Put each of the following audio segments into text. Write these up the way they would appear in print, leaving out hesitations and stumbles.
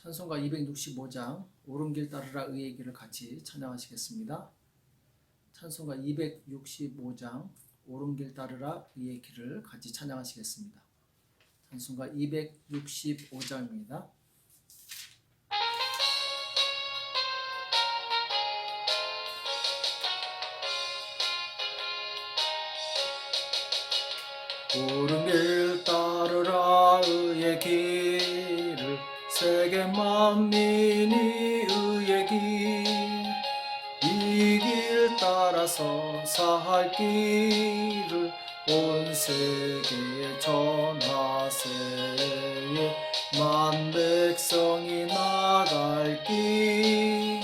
찬송가 265장 오른길 따르라 의의 길을 같이 찬양하시겠습니다. 찬송가 265장 오른길 따르라 의의 길을 같이 찬양하시겠습니다. 찬송가 265장입니다. 오른길 따르라 의의 길을 세계 만민이 의의 길 이 길 따라서 살 길을 온 세계에 전하세 만 백성이 나갈 길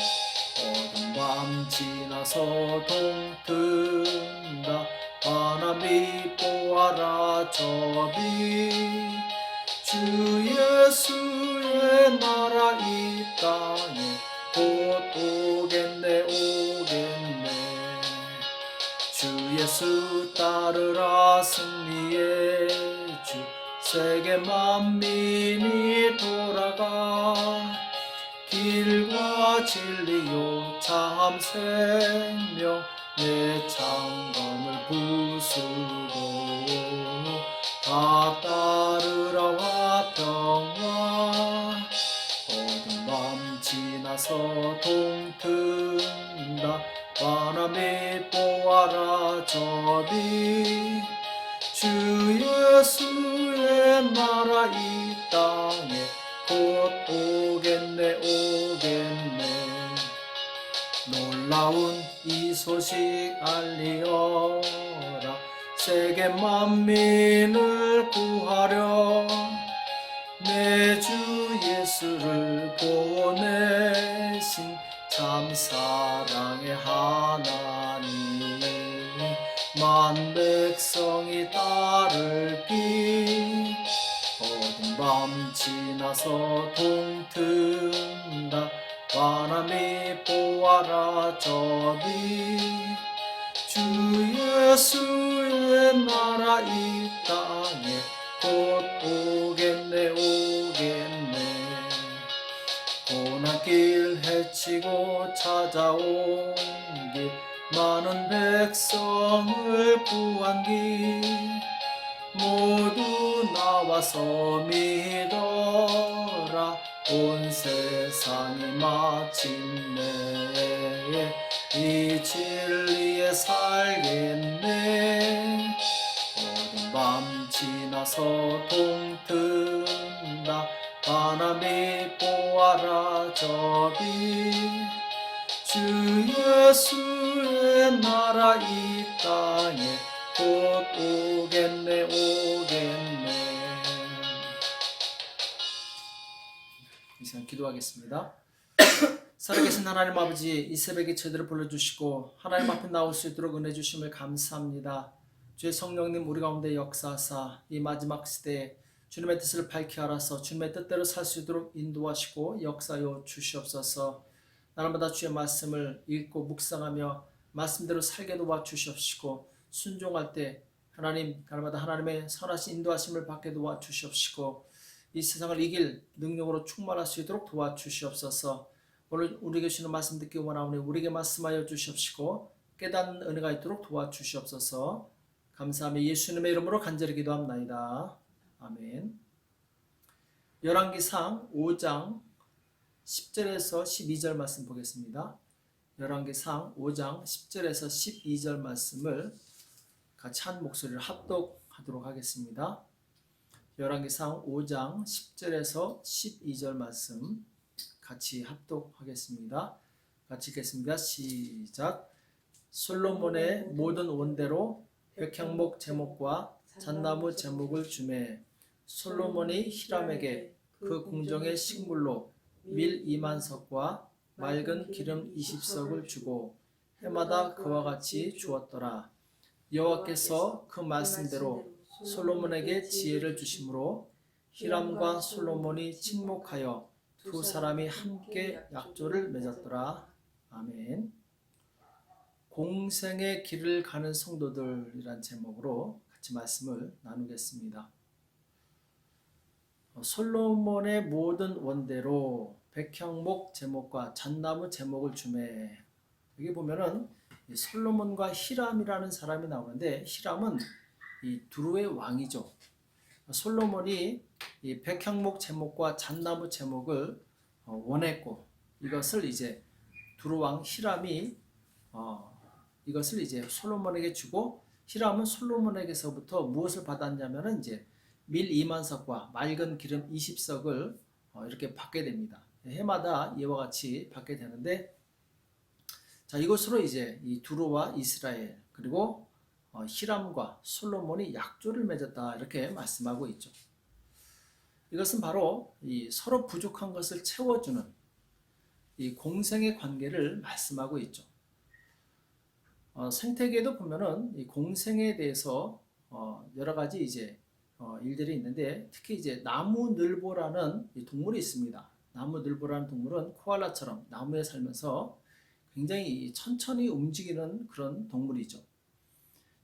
어둠 밤 지나서 동튼다 하나님 보아라 저비 주 예수의 나라 이 땅에 곧 오겠네 주 예수 따르라 승리의 주 세계 만민이 돌아가 길과 진리요 참 생명 내 창검을 부수고 다 따르라 화평화 어둠 밤 지나서 동튼다 바람이 보아라 저비 주 예수의 나라 이 땅에 곧 오겠네 놀라운 이 소식 알리어라 세계 만민을 구하려 내 주 예수를 보내신 참 사랑의 하나님 만 백성이 따를 길 어둠 밤 지나서 동튼다 바람이 보아라 저비 주 예수의 나라 이 땅에 곧 오겠네 고난길 헤치고 찾아온 길 많은 백성을 구한 길 모두 나와서 믿어라 온 세상이 마침내 이 진리에 살겠네 어둠 밤 지나서 동튼다 바람이 보아라 저비 주 예수의 나라 이 땅에 곧 오겠네 이 시간 기도하겠습니다. 살아계신 하나님 아버지 이 새벽에 저희들을 불러주시고 하나님 앞에 나올 수 있도록 은혜 주심을 감사합니다. 주의 성령님 우리 가운데 역사하사 이 마지막 시대에 주님의 뜻을 밝히 알아서 주님의 뜻대로 살 수 있도록 인도하시고 역사하여 주시옵소서. 날마다 주의 말씀을 읽고 묵상하며 말씀대로 살게 도와주시옵시고 순종할 때 하나님 날마다 하나님의 선하신 인도하심을 받게 도와주시옵시고 이 세상을 이길 능력으로 충만할 수 있도록 도와주시옵소서. 오늘 우리에게 주시는 말씀 듣기 원하오니 우리에게 말씀하여 주시옵시고 깨닫는 은혜가 있도록 도와주시옵소서. 감사하며 예수님의 이름으로 간절히 기도합나이다. 아멘. 열왕기상 5장 10절에서 12절 말씀 보겠습니다. 열왕기상 5장 10절에서 12절 말씀을 같이 한 목소리를 합독하도록 하겠습니다. 열왕기상 5장 10절에서 12절 말씀 같이 합독하겠습니다. 같이 읽겠습니다. 시작. 솔로몬의 모든 원대로 백향목 제목과 잣나무 제목을 주매 솔로몬이 히람에게 그 궁정의 식물로 밀 2만 석과 맑은 기름 20석을 주고 해마다 그와 같이 주었더라. 여호와께서 그 말씀대로 솔로몬에게 지혜를 주심으로 히람과 솔로몬이 친목하여 두 사람이 함께 약조를 맺었더라. 아멘. 공생의 길을 가는 성도들이란 제목으로 같이 말씀을 나누겠습니다. 솔로몬의 모든 원대로 백향목 제목과 잣나무 제목을 주매. 여기 보면은 솔로몬과 히람이라는 사람이 나오는데, 히람은 이 두루의 왕이죠. 솔로몬이 이 백향목 제목과 잣나무 제목을 원했고, 이것을 이제 두루 왕 히람이 이것을 이제 솔로몬에게 주고, 히람은 솔로몬에게서부터 무엇을 받았냐면은 이제 밀 2만 석과 맑은 기름 20석을 이렇게 받게 됩니다. 해마다 이와 같이 받게 되는데, 자, 이것으로 이제 이 두루와 이스라엘 그리고 히람과 솔로몬이 약조를 맺었다, 이렇게 말씀하고 있죠. 이것은 바로 이 서로 부족한 것을 채워주는 이 공생의 관계를 말씀하고 있죠. 생태계에도 보면은 이 공생에 대해서 여러 가지 이제 일들이 있는데, 특히 이제 나무늘보라는 이 동물이 있습니다. 나무늘보라는 동물은 코알라처럼 나무에 살면서 굉장히 천천히 움직이는 그런 동물이죠.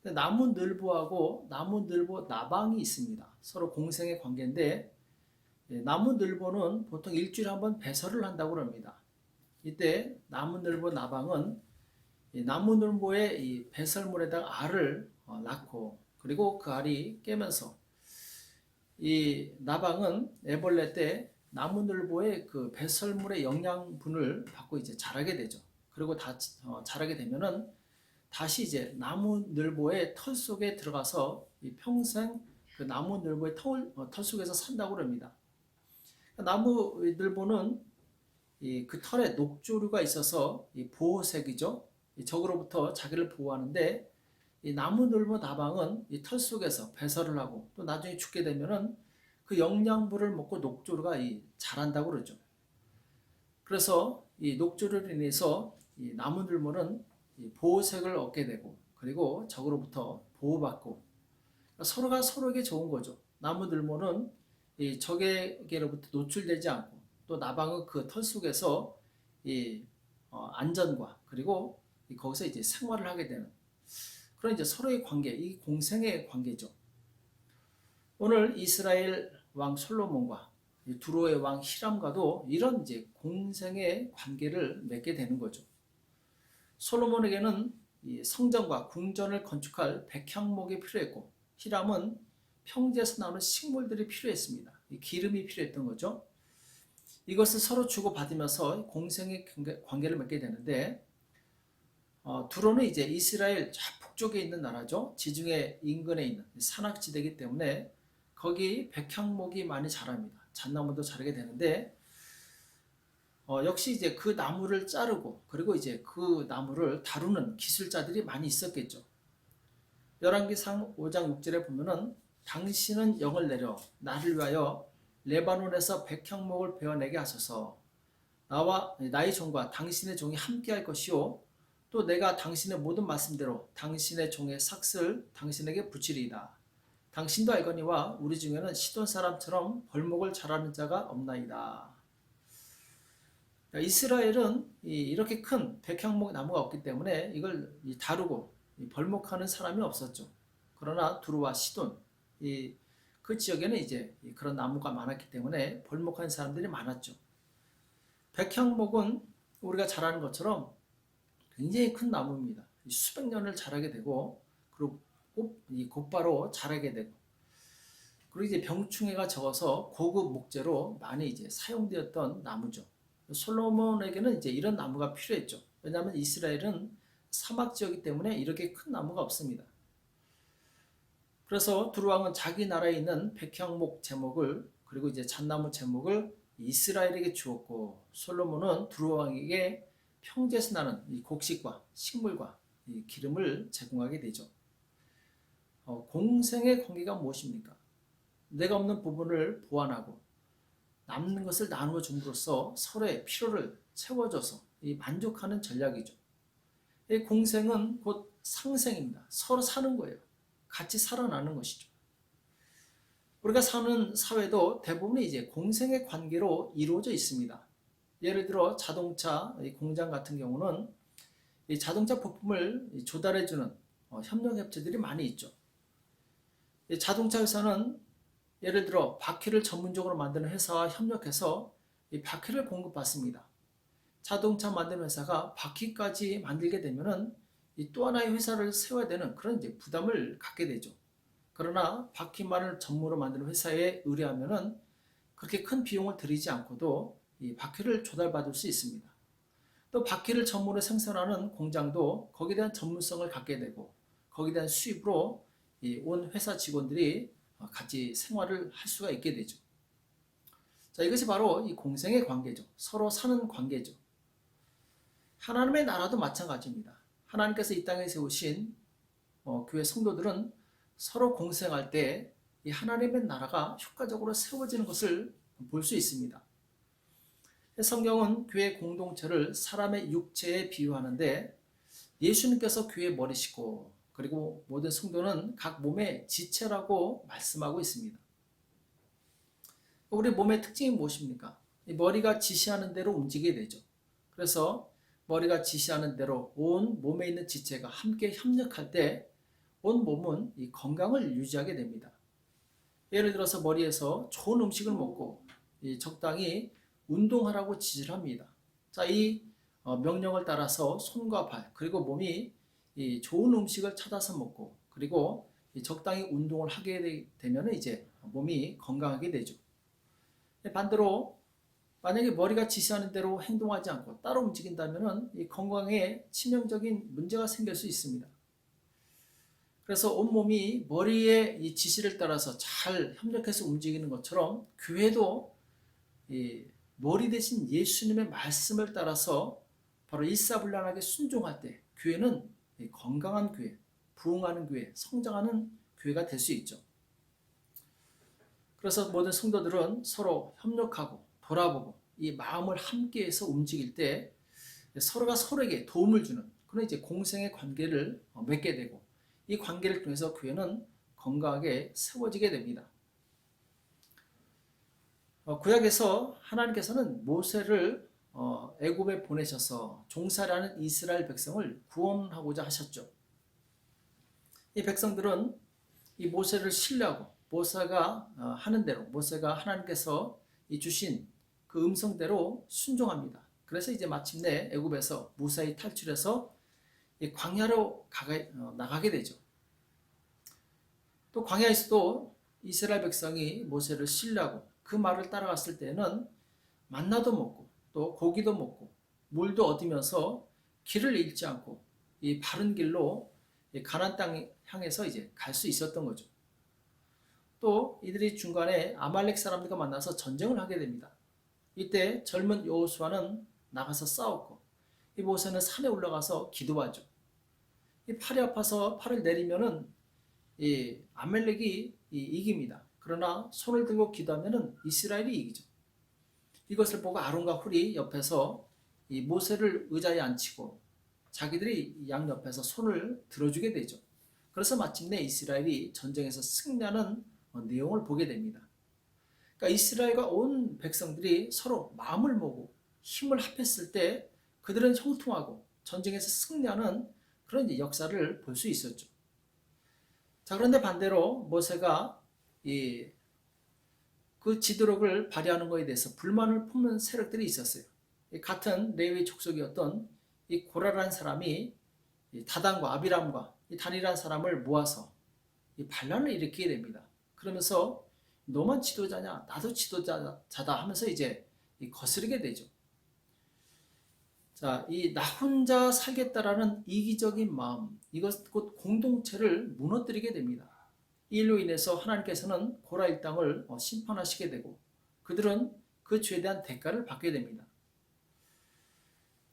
나무늘보하고 나무늘보 나방이 있습니다. 서로 공생의 관계인데, 나무늘보는 보통 일주일에 한 번 배설을 한다고 합니다. 이때 나무늘보 나방은 나무늘보의 이 배설물에다가 알을 낳고, 그리고 그 알이 깨면서 이 나방은 애벌레 때 나무늘보의 그 배설물의 영양분을 받고 이제 자라게 되죠. 그리고 자라게 되면은 다시 이제 나무늘보의 털 속에 들어가서 이 평생 그 나무늘보의 털 속에서 산다고 합니다. 나무늘보는 그 털에 녹조류가 있어서 이 보호색이죠. 이 적으로부터 자기를 보호하는데, 이 나무늘보 나방은 이 털 속에서 배설을 하고 또 나중에 죽게 되면은 그 영양분을 먹고 녹조류가 자란다고 그러죠. 그래서 이 녹조류로 인해서 이 나무늘보는 이 보호색을 얻게 되고, 그리고 적으로부터 보호받고, 그러니까 서로가 서로에게 좋은 거죠. 나무늘보는 이 적에게로부터 노출되지 않고, 또 나방은 그 털 속에서 이 안전과, 그리고 거기서 이제 생활을 하게 되는 그런 이제 서로의 관계, 이 공생의 관계죠. 오늘 이스라엘 왕 솔로몬과 두로의 왕 히람과도 이런 이제 공생의 관계를 맺게 되는 거죠. 솔로몬에게는 이 성전과 궁전을 건축할 백향목이 필요했고, 히람은 평지에서 나오는 식물들이 필요했습니다. 이 기름이 필요했던 거죠. 이것을 서로 주고받으면서 공생의 관계를 맺게 되는데, 두로는 이제 이스라엘 저 북쪽에 있는 나라죠. 지중해 인근에 있는 산악지대이기 때문에 거기 백향목이 많이 자랍니다. 잣나무도 자라게 되는데, 역시 이제 그 나무를 자르고, 그리고 이제 그 나무를 다루는 기술자들이 많이 있었겠죠. 열왕기상 5장 6절에 보면은 당신은 영을 내려 나를 위하여 레바논에서 백향목을 베어내게 하소서. 나와 나의 종과 당신의 종이 함께할 것이요, 또 내가 당신의 모든 말씀대로 당신의 종의 삭슬 당신에게 붙이리이다. 당신도 알거니와 우리 중에는 시돈 사람처럼 벌목을 잘하는 자가 없나이다. 이스라엘은 이렇게 큰 백향목 나무가 없기 때문에 이걸 다루고 벌목하는 사람이 없었죠. 그러나 두루와 시돈, 그 지역에는 이제 그런 나무가 많았기 때문에 벌목하는 사람들이 많았죠. 백향목은 우리가 잘 아는 것처럼 굉장히 큰 나무입니다. 수백 년을 자라게 되고, 그리고 곧바로 자라게 되고, 그리고 이제 병충해가 적어서 고급 목재로 많이 이제 사용되었던 나무죠. 솔로몬에게는 이제 이런 나무가 필요했죠. 왜냐하면 이스라엘은 사막 지역이기 때문에 이렇게 큰 나무가 없습니다. 그래서 두루 왕은 자기 나라에 있는 백향목 제목을, 그리고 이제 잣나무 제목을 이스라엘에게 주었고, 솔로몬은 두루 왕에게 평지에서 나는 이 곡식과 식물과 이 기름을 제공하게 되죠. 공생의 관계가 무엇입니까? 내가 없는 부분을 보완하고 남는 것을 나누어 줌으로써 서로의 필요를 채워줘서 만족하는 전략이죠. 이 공생은 곧 상생입니다. 서로 사는 거예요. 같이 살아나는 것이죠. 우리가 사는 사회도 대부분이 이제 공생의 관계로 이루어져 있습니다. 예를 들어 자동차 공장 같은 경우는 이 자동차 부품을 조달해주는 협력업체들이 많이 있죠. 자동차 회사는 예를 들어 바퀴를 전문적으로 만드는 회사와 협력해서 이 바퀴를 공급받습니다. 자동차 만드는 회사가 바퀴까지 만들게 되면은 이 또 하나의 회사를 세워야 되는 그런 이제 부담을 갖게 되죠. 그러나 바퀴만을 전문으로 만드는 회사에 의뢰하면은 그렇게 큰 비용을 들이지 않고도 이 바퀴를 조달받을 수 있습니다. 또 바퀴를 전문으로 생산하는 공장도 거기에 대한 전문성을 갖게 되고 거기에 대한 수입으로 온 회사 직원들이 같이 생활을 할 수가 있게 되죠. 자, 이것이 바로 이 공생의 관계죠. 서로 사는 관계죠. 하나님의 나라도 마찬가지입니다. 하나님께서 이 땅에 세우신 교회 성도들은 서로 공생할 때 이 하나님의 나라가 효과적으로 세워지는 것을 볼 수 있습니다. 성경은 교회 공동체를 사람의 육체에 비유하는데 예수님께서 교회의 머리시고 그리고 모든 성도는 각 몸의 지체라고 말씀하고 있습니다. 우리 몸의 특징이 무엇입니까? 머리가 지시하는 대로 움직이게 되죠. 그래서 머리가 지시하는 대로 온 몸에 있는 지체가 함께 협력할 때 온 몸은 이 건강을 유지하게 됩니다. 예를 들어서 머리에서 좋은 음식을 먹고 적당히 운동하라고 지시를 합니다. 자, 이 명령을 따라서 손과 발 그리고 몸이 이 좋은 음식을 찾아서 먹고 그리고 적당히 운동을 하게 되면 이제 몸이 건강하게 되죠. 반대로 만약에 머리가 지시하는 대로 행동하지 않고 따로 움직인다면 이 건강에 치명적인 문제가 생길 수 있습니다. 그래서 온몸이 머리의 이 지시를 따라서 잘 협력해서 움직이는 것처럼 교회도 이 머리 대신 예수님의 말씀을 따라서 바로 일사불란하게 순종할 때 교회는 건강한 교회, 부흥하는 교회, 성장하는 교회가 될 수 있죠. 그래서 모든 성도들은 서로 협력하고 돌아보고 이 마음을 함께해서 움직일 때 서로가 서로에게 도움을 주는 그런 이제 공생의 관계를 맺게 되고 이 관계를 통해서 교회는 건강하게 세워지게 됩니다. 구약에서 하나님께서는 모세를 애굽에 보내셔서 종살이하는 이스라엘 백성을 구원하고자 하셨죠. 이 백성들은 이 모세를 신뢰하고 모세가 하는 대로 모세가 하나님께서 주신 그 음성대로 순종합니다. 그래서 이제 마침내 애굽에서 무사히 탈출해서 광야로 나가게 되죠. 또 광야에서도 이스라엘 백성이 모세를 신뢰하고 그 말을 따라갔을 때는 만나도 먹고 또 고기도 먹고 물도 얻으면서 길을 잃지 않고 이 바른 길로 가나안 땅 향해서 이제 갈 수 있었던 거죠. 또 이들이 중간에 아말렉 사람들과 만나서 전쟁을 하게 됩니다. 이때 젊은 여호수아는 나가서 싸웠고 이 모세는 산에 올라가서 기도하죠. 이 팔이 아파서 팔을 내리면은 이 아말렉이 이깁니다. 그러나 손을 들고 기도하면은 이스라엘이 이기죠. 이것을 보고 아론과 훌이 옆에서 이 모세를 의자에 앉히고 자기들이 양 옆에서 손을 들어주게 되죠. 그래서 마침내 이스라엘이 전쟁에서 승리하는 내용을 보게 됩니다. 그러니까 이스라엘과 온 백성들이 서로 마음을 모으고 힘을 합했을 때 그들은 형통하고 전쟁에서 승리하는 그런 역사를 볼 수 있었죠. 자, 그런데 반대로 모세가 그 지도력을 발휘하는 것에 대해서 불만을 품는 세력들이 있었어요. 같은 레위 족속이었던 이 고라라는 사람이 다단과 아비람과 이 단이라는 사람을 모아서 이 반란을 일으키게 됩니다. 그러면서 너만 지도자냐 나도 지도자다 하면서 이제 거스르게 되죠. 자, 이 나 혼자 살겠다라는 이기적인 마음, 이것 곧 공동체를 무너뜨리게 됩니다. 이 일로 인해서 하나님께서는 고라 일당을 심판하시게 되고 그들은 그 죄에 대한 대가를 받게 됩니다.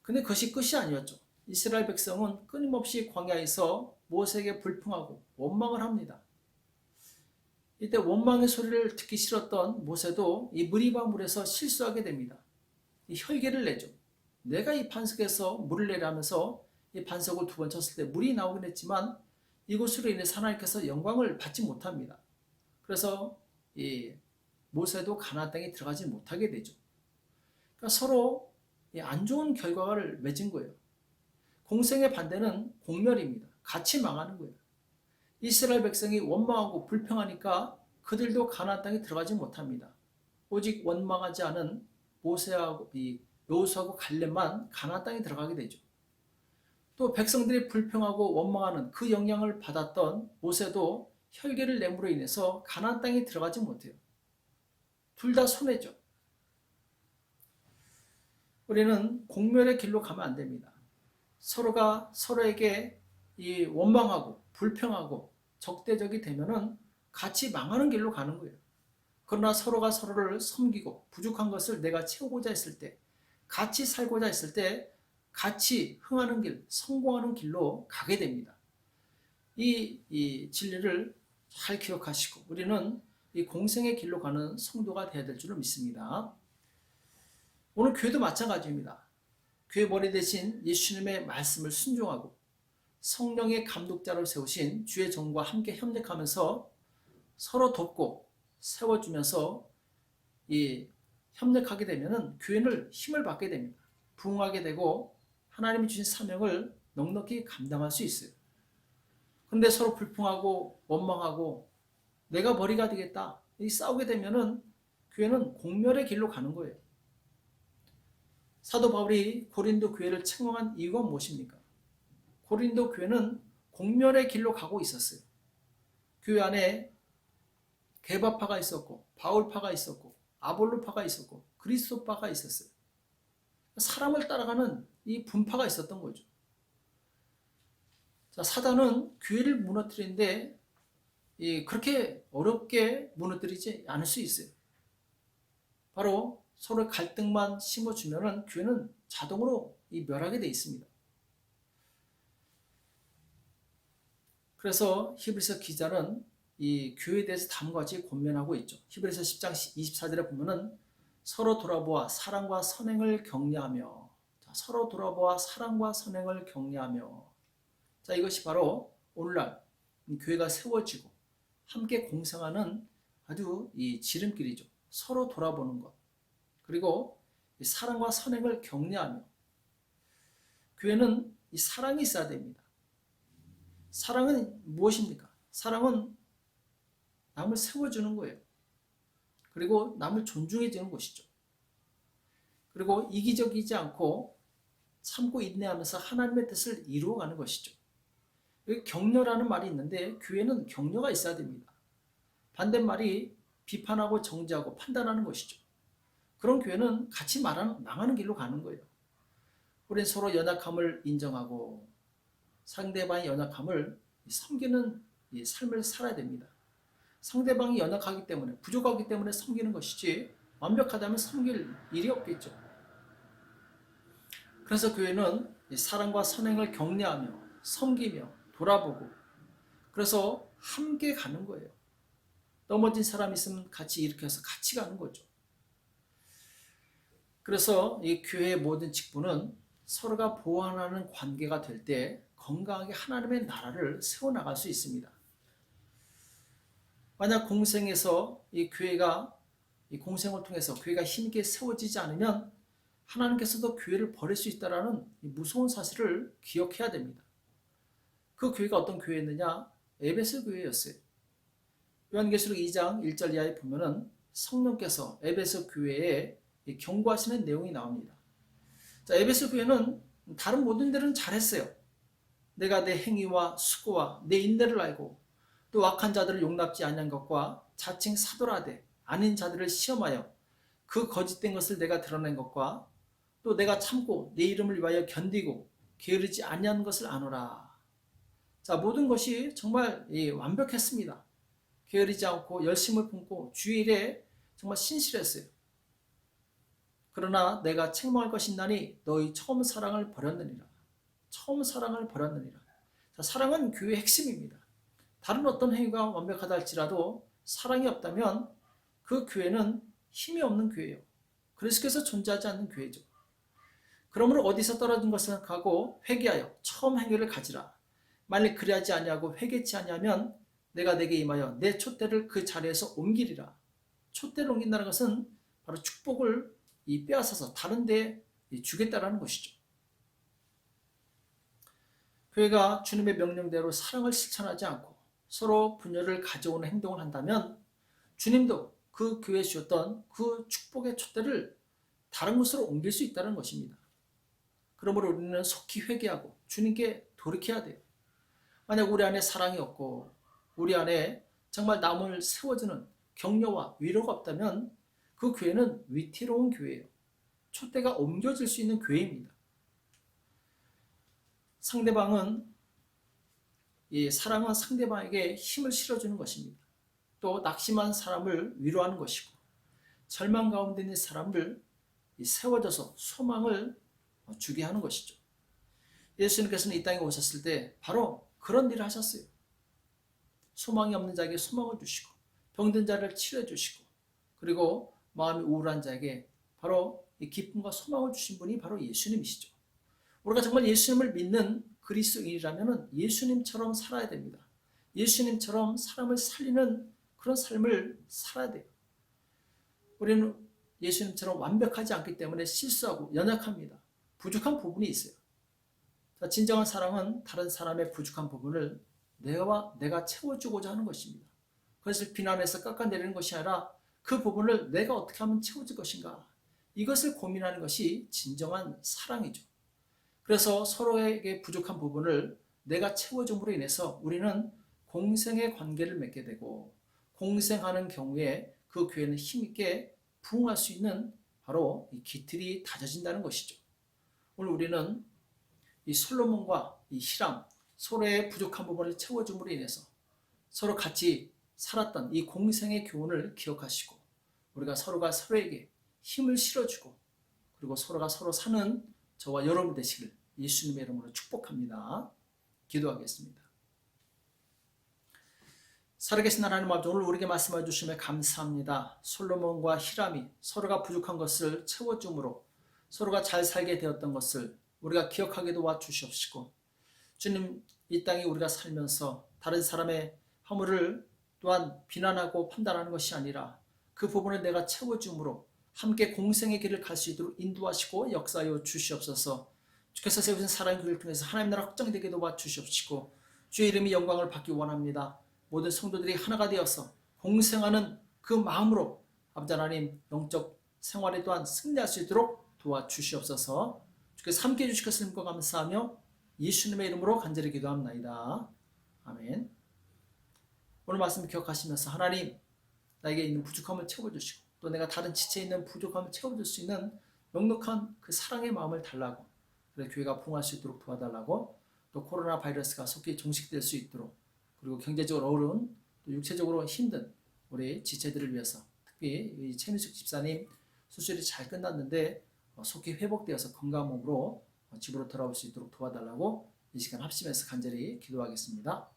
근데 그것이 끝이 아니었죠. 이스라엘 백성은 끊임없이 광야에서 모세에게 불평하고 원망을 합니다. 이때 원망의 소리를 듣기 싫었던 모세도 이 무리바 물에서 실수하게 됩니다. 이 혈계를 내죠. 내가 이 반석에서 물을 내라면서 이 반석을 두 번 쳤을 때 물이 나오긴 했지만 이것으로 인해서 하나님께서 영광을 받지 못합니다. 그래서 이 모세도 가나안 땅에 들어가지 못하게 되죠. 그러니까 서로 안 좋은 결과를 맺은 거예요. 공생의 반대는 공멸입니다. 같이 망하는 거예요. 이스라엘 백성이 원망하고 불평하니까 그들도 가나안 땅에 들어가지 못합니다. 오직 원망하지 않은 모세하고 여호수아하고 갈렙만 가나안 땅에 들어가게 되죠. 또 백성들이 불평하고 원망하는 그 영향을 받았던 모세도 혈계를 내므로 인해서 가나안 땅에 들어가지 못해요. 둘 다 손해죠. 우리는 공멸의 길로 가면 안 됩니다. 서로가 서로에게 이 원망하고 불평하고 적대적이 되면은 같이 망하는 길로 가는 거예요. 그러나 서로가 서로를 섬기고 부족한 것을 내가 채우고자 했을 때, 같이 살고자 했을 때 같이 흥하는 길, 성공하는 길로 가게 됩니다. 이 진리를 잘 기억하시고 우리는 이 공생의 길로 가는 성도가 되어야 될 줄을 믿습니다. 오늘 교회도 마찬가지입니다. 교회 머리 대신 예수님의 말씀을 순종하고 성령의 감독자로 세우신 주의 종과 함께 협력하면서 서로 돕고 세워주면서 협력하게 되면 교회는 힘을 받게 됩니다. 부흥하게 되고 하나님이 주신 사명을 넉넉히 감당할 수 있어요. 그런데 서로 불평하고 원망하고 내가 머리가 되겠다 싸우게 되면 교회는 공멸의 길로 가는 거예요. 사도 바울이 고린도 교회를 책망한 이유가 무엇입니까? 고린도 교회는 공멸의 길로 가고 있었어요. 교회 안에 게바파가 있었고 바울파가 있었고 아볼로파가 있었고 그리스도파가 있었어요. 사람을 따라가는 이 분파가 있었던 거죠. 자, 사단은 교회를 무너뜨리는데 그렇게 어렵게 무너뜨리지 않을 수 있어요. 바로 서로 갈등만 심어주면 교회는 자동으로 멸하게 돼 있습니다. 그래서 히브리서 기자는 이 교회에 대해서 다음과 같이 권면하고 있죠. 히브리서 10장 24절에 보면은 서로 돌아보아 사랑과 선행을 격려하며, 서로 돌아보아 사랑과 선행을 격려하며. 자, 이것이 바로 오늘날 교회가 세워지고 함께 공생하는 아주 지름길이죠. 서로 돌아보는 것. 그리고 사랑과 선행을 격려하며. 교회는 이 사랑이 있어야 됩니다. 사랑은 무엇입니까? 사랑은 남을 세워주는 거예요. 그리고 남을 존중해 주는 것이죠. 그리고 이기적이지 않고 참고 인내하면서 하나님의 뜻을 이루어가는 것이죠. 여기 격려라는 말이 있는데 교회는 격려가 있어야 됩니다. 반대말이 비판하고 정죄하고 판단하는 것이죠. 그런 교회는 같이 망하는 길로 가는 거예요. 우리는 서로 연약함을 인정하고 상대방의 연약함을 섬기는 삶을 살아야 됩니다. 상대방이 연약하기 때문에 부족하기 때문에 섬기는 것이지 완벽하다면 섬길 일이 없겠죠. 그래서 교회는 사랑과 선행을 격려하며 섬기며 돌아보고 그래서 함께 가는 거예요. 넘어진 사람이 있으면 같이 일으켜서 같이 가는 거죠. 그래서 이 교회의 모든 직분은 서로가 보완하는 관계가 될 때 건강하게 하나님의 나라를 세워나갈 수 있습니다. 만약 공생에서 이 교회가 이 공생을 통해서 교회가 힘있게 세워지지 않으면 하나님께서도 교회를 버릴 수 있다는 무서운 사실을 기억해야 됩니다. 그 교회가 어떤 교회였느냐? 에베소 교회였어요. 요한계시록 2장 1절 이하에 보면은 성령께서 에베소 교회에 경고하시는 내용이 나옵니다. 자, 에베소 교회는 다른 모든 데는 잘했어요. 내가 내 행위와 수고와 내 인내를 알고 또 악한 자들을 용납지 아니한 것과 자칭 사도라되 아닌 자들을 시험하여 그 거짓된 것을 내가 드러낸 것과 또 내가 참고 내 이름을 위하여 견디고 게으르지 아니한 것을 아노라. 자, 모든 것이 정말 완벽했습니다. 게으르지 않고 열심을 품고 주일에 정말 신실했어요. 그러나 내가 책망할 것이 있나니 너희 처음 사랑을 버렸느니라. 처음 사랑을 버렸느니라. 자, 사랑은 교회의 핵심입니다. 다른 어떤 행위가 완벽하다 할지라도 사랑이 없다면 그 교회는 힘이 없는 교회예요. 그리스도께서 존재하지 않는 교회죠. 그러므로 어디서 떨어진 것을 생각하고 회개하여 처음 행위를 가지라. 만일 그리하지 아니하고 회개치 아니하면 내가 내게 임하여 내 촛대를 그 자리에서 옮기리라. 촛대를 옮긴다는 것은 바로 축복을 빼앗아서 다른 데에 주겠다라는 것이죠. 교회가 주님의 명령대로 사랑을 실천하지 않고 서로 분열을 가져오는 행동을 한다면 주님도 그 교회에 주셨던 그 축복의 촛대를 다른 곳으로 옮길 수 있다는 것입니다. 그러므로 우리는 속히 회개하고 주님께 돌이켜야 돼요. 만약 우리 안에 사랑이 없고 우리 안에 정말 남을 세워주는 격려와 위로가 없다면 그 교회는 위태로운 교회예요. 촛대가 옮겨질 수 있는 교회입니다. 사랑은 상대방에게 힘을 실어주는 것입니다. 또 낙심한 사람을 위로하는 것이고 절망 가운데 있는 사람을 세워줘서 소망을 주게 하는 것이죠. 예수님께서는 이 땅에 오셨을 때 바로 그런 일을 하셨어요. 소망이 없는 자에게 소망을 주시고 병든 자를 치료해 주시고 그리고 마음이 우울한 자에게 바로 이 기쁨과 소망을 주신 분이 바로 예수님이시죠. 우리가 정말 예수님을 믿는 그리스도인이라면 예수님처럼 살아야 됩니다. 예수님처럼 사람을 살리는 그런 삶을 살아야 돼요. 우리는 예수님처럼 완벽하지 않기 때문에 실수하고 연약합니다. 부족한 부분이 있어요. 진정한 사랑은 다른 사람의 부족한 부분을 내가 채워주고자 하는 것입니다. 그것을 비난해서 깎아내리는 것이 아니라 그 부분을 내가 어떻게 하면 채워줄 것인가, 이것을 고민하는 것이 진정한 사랑이죠. 그래서 서로에게 부족한 부분을 내가 채워줌으로 인해서 우리는 공생의 관계를 맺게 되고 공생하는 경우에 그 교회는 힘있게 부흥할 수 있는 바로 이 기틀이 다져진다는 것이죠. 오늘 우리는 이 솔로몬과 이 히람, 서로의 부족한 부분을 채워줌으로 인해서 서로 같이 살았던 이 공생의 교훈을 기억하시고 우리가 서로가 서로에게 힘을 실어주고 그리고 서로가 서로 사는 저와 여러분 되시길 예수님의 이름으로 축복합니다. 기도하겠습니다. 살아계신 하나님 아버지, 오늘 우리에게 말씀해 주시며 감사합니다. 솔로몬과 히람이 서로가 부족한 것을 채워줌으로 서로가 잘 살게 되었던 것을 우리가 기억하게 도와주시옵시고 주님, 이 땅에 우리가 살면서 다른 사람의 허물을 또한 비난하고 판단하는 것이 아니라 그 부분을 내가 채워줌으로 함께 공생의 길을 갈 수 있도록 인도하시고 역사하여 주시옵소서. 주께서 세우신 사랑의 길을 통해서 하나님 나라 확장되게 도와주시옵시고 주의 이름이 영광을 받기 원합니다. 모든 성도들이 하나가 되어서 공생하는 그 마음으로 아버지 하나님 영적 생활에 또한 승리할 수 있도록 도와주시옵소서. 주께서 함께해 주실 것을 믿고 감사하며 예수님의 이름으로 간절히 기도합나이다. 아멘. 오늘 말씀 기억하시면서 하나님, 나에게 있는 부족함을 채워주시고 또 내가 다른 지체에 있는 부족함을 채워줄 수 있는 넉넉한 그 사랑의 마음을 달라고, 그래서 교회가 부흥할 수 있도록 도와달라고, 또 코로나 바이러스가 속히 종식될 수 있도록, 그리고 경제적으로 어려운 또 육체적으로 힘든 우리 지체들을 위해서, 특히 이 최민숙 집사님 수술이 잘 끝났는데 속히 회복되어서 건강한 몸으로 집으로 돌아올 수 있도록 도와달라고 이 시간 합심해서 간절히 기도하겠습니다.